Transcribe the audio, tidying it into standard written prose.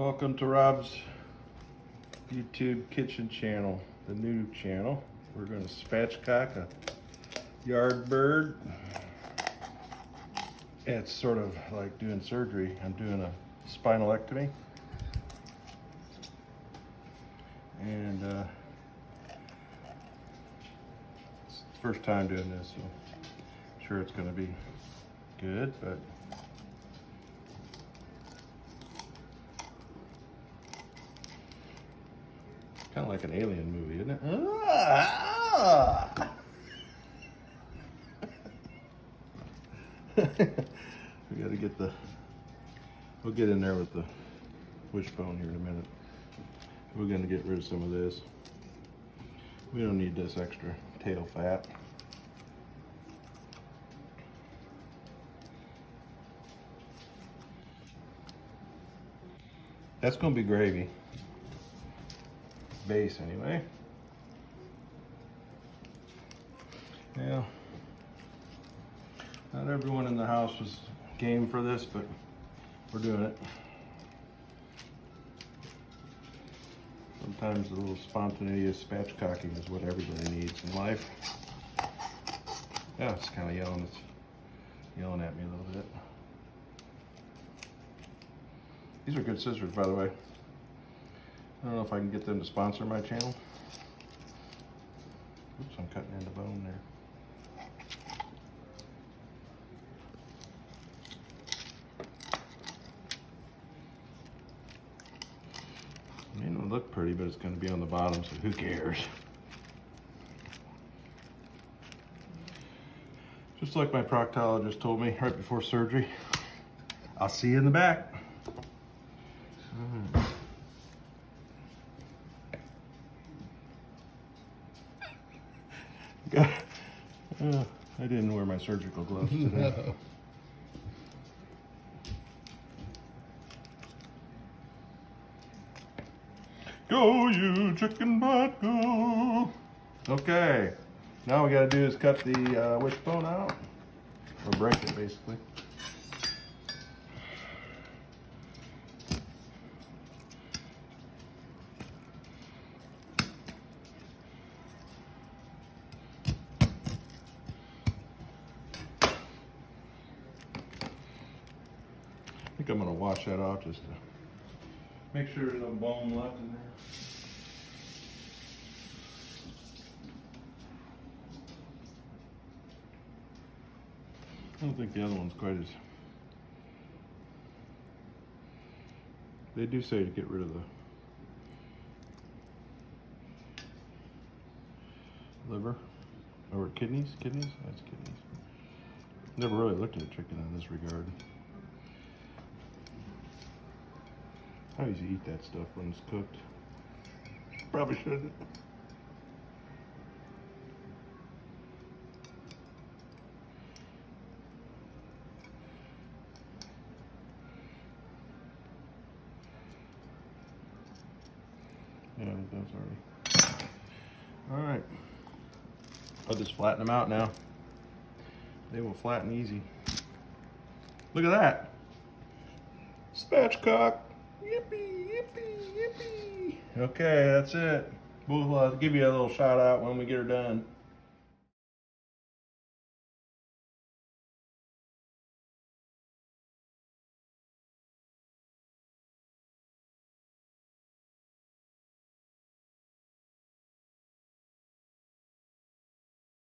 Welcome to Rob's YouTube kitchen channel, the new channel. We're going to spatchcock a yard bird. It's sort of like doing surgery. I'm doing a spinalectomy. And it's the first time doing this, so I'm sure it's going to be good, but kind of like an alien movie, isn't it? We got to get we'll get in there with the wishbone here in a minute. We're going to get rid of some of this. We don't need this extra tail fat. That's going to be gravy. Base anyway. Yeah. Not everyone in the house was game for this, but we're doing it. Sometimes a little spontaneous spatchcocking is what everybody needs in life. Yeah, it's kind of yelling. It's yelling at me a little bit. These are good scissors, by the way. I don't know if I can get them to sponsor my channel. Oops, I'm cutting into bone there. It may not look pretty, but it's going to be on the bottom, so who cares? Just like my proctologist told me right before surgery, I'll see you in the back. I didn't wear my surgical gloves today. No. Go, you chicken butt, go. Okay, now we got to do is cut the wishbone out, or break it basically. I think I'm going to wash that off just to make sure there's no bone left in there. I don't think the other one's quite as... They do say to get rid of the liver, or kidneys. That's kidneys. Never really looked at a chicken in this regard. How do you eat that stuff when it's cooked? Probably shouldn't. Yeah, that's already. All right. I'll just flatten them out now. They will flatten easy. Look at that. Spatchcock. Yippee, yippee, yippee. Okay, that's it. We'll give you a little shout out when we get her done.